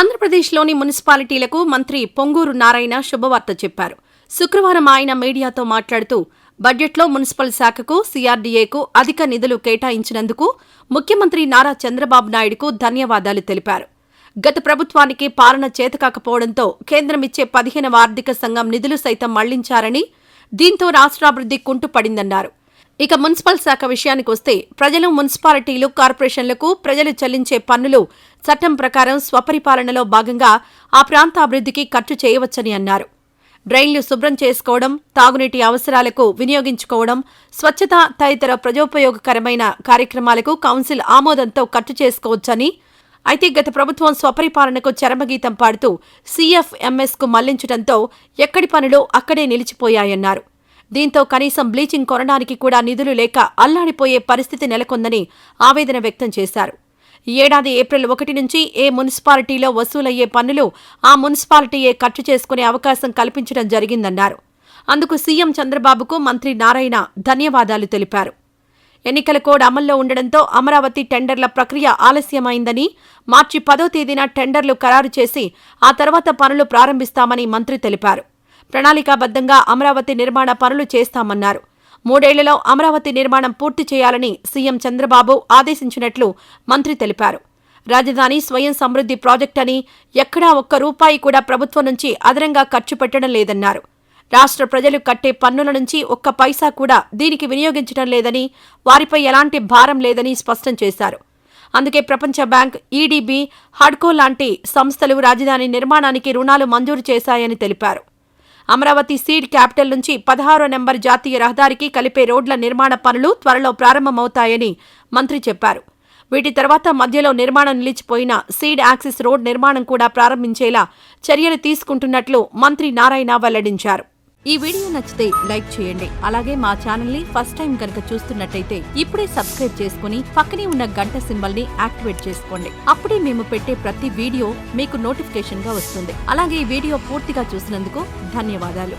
ఆంధ్రప్రదేశ్లోని మున్సిపాలిటీలకు మంత్రి పొంగూరు నారాయణ శుభవార్త చెప్పారు. శుక్రవారం ఆయన మీడియాతో మాట్లాడుతూ బడ్జెట్లో మున్సిపల్ శాఖకు, సీఆర్డీఏకు అధిక నిధులు కేటాయించినందుకు ముఖ్యమంత్రి నారా చంద్రబాబు నాయుడుకు ధన్యవాదాలు తెలిపారు. గత ప్రభుత్వానికి పాలన చేతకాకపోవడంతో కేంద్రమిచ్చే 15వ ఆర్థిక సంఘం నిధులు సైతం మళ్లించారని, దీంతో రాష్ట్రాభివృద్ధి కుంటుపడిందన్నారు. ఇక మున్సిపల్ శాఖ విషయానికొస్తే ప్రజలు, మున్సిపాలిటీలు, కార్పొరేషన్లకు ప్రజలు చెల్లించే పన్నులు చట్టం ప్రకారం స్వపరిపాలనలో భాగంగా ఆ ప్రాంత అభివృద్ధికి ఖర్చు చేయవచ్చని అన్నారు. డ్రైన్లు శుభ్రం చేసుకోవడం, తాగునీటి అవసరాలకు వినియోగించుకోవడం, స్వచ్ఛత తదితర ప్రజోపయోగకరమైన కార్యక్రమాలకు కౌన్సిల్ ఆమోదంతో ఖర్చు చేసుకోవచ్చని, అయితే గత ప్రభుత్వం స్వపరిపాలనకు చరమగీతం పాడుతూ సీఎఫ్ఎంఎస్కు మళ్లించడంతో ఎక్కడి పనులు అక్కడే నిలిచిపోయాయన్నారు. దీంతో కనీసం బ్లీచింగ్ కొనడానికి కూడా నిధులు లేక అల్లాడిపోయే పరిస్థితి నెలకొందని ఆవేదన వ్యక్తం చేశారు. ఈ ఏడాది ఏప్రిల్ 1 నుంచి ఏ మున్సిపాలిటీలో వసూలయ్యే పన్నులు ఆ మున్సిపాలిటీయే ఖర్చు చేసుకునే అవకాశం కల్పించడం జరిగిందన్నారు. అందుకు సీఎం చంద్రబాబుకు మంత్రి నారాయణ ధన్యవాదాలు తెలిపారు. ఎన్నికల కోడ్ అమల్లో ఉండడంతో అమరావతి టెండర్ల ప్రక్రియ ఆలస్యమైందని, మార్చి 10వ తేదీన టెండర్లు ఖరారు చేసి ఆ తర్వాత పనులు ప్రారంభిస్తామని మంత్రి తెలిపారు. ప్రణాళికాబద్ధంగా అమరావతి నిర్మాణ పనులు చేస్తామన్నారు. 3 ఏళ్లలో అమరావతి నిర్మాణం పూర్తి చేయాలని సీఎం చంద్రబాబు ఆదేశించినట్లు మంత్రి తెలిపారు. రాజధాని స్వయం సమృద్ధి ప్రాజెక్ట్ అని ఎక్కడా ఒక్క రూపాయి కూడా ప్రభుత్వం నుంచి అదనంగా ఖర్చు పెట్టడం లేదన్నారు. రాష్ట్ర ప్రజలు కట్టే పన్నుల నుంచి ఒక్క పైసా కూడా దీనికి వినియోగించడం లేదని, వారిపై ఎలాంటి భారం లేదని స్పష్టం చేశారు. అందుకే ప్రపంచ బ్యాంక్, ఈడీబీ, హడ్కో లాంటి సంస్థలు రాజధాని నిర్మాణానికి రుణాలు మంజూరు చేశాయని తెలిపారు. అమరావతి సీడ్ క్యాపిటల్ నుంచి 16వ నెంబర్ జాతీయ రహదారికి కలిపే రోడ్ల నిర్మాణ పనులు త్వరలో ప్రారంభమవుతాయని మంత్రి చెప్పారు. వీటి తర్వాత మధ్యలో నిర్మాణం నిలిచిపోయిన సీడ్ యాక్సిస్ రోడ్ నిర్మాణం కూడా ప్రారంభించేలా చర్యలు తీసుకుంటున్నట్లు మంత్రి నారాయణ వెల్లడించారు. ఈ వీడియో నచ్చితే లైక్ చేయండి. అలాగే మా ఛానల్ ని ఫస్ట్ టైం కనుక చూస్తున్నట్టయితే ఇప్పుడే సబ్స్క్రైబ్ చేసుకుని పక్కనే ఉన్న గంట సింబల్ ని యాక్టివేట్ చేసుకోండి. అప్పుడే మేము పెట్టే ప్రతి వీడియో మీకు నోటిఫికేషన్ గా వస్తుంది. అలాగే ఈ వీడియో పూర్తిగా చూసినందుకు ధన్యవాదాలు.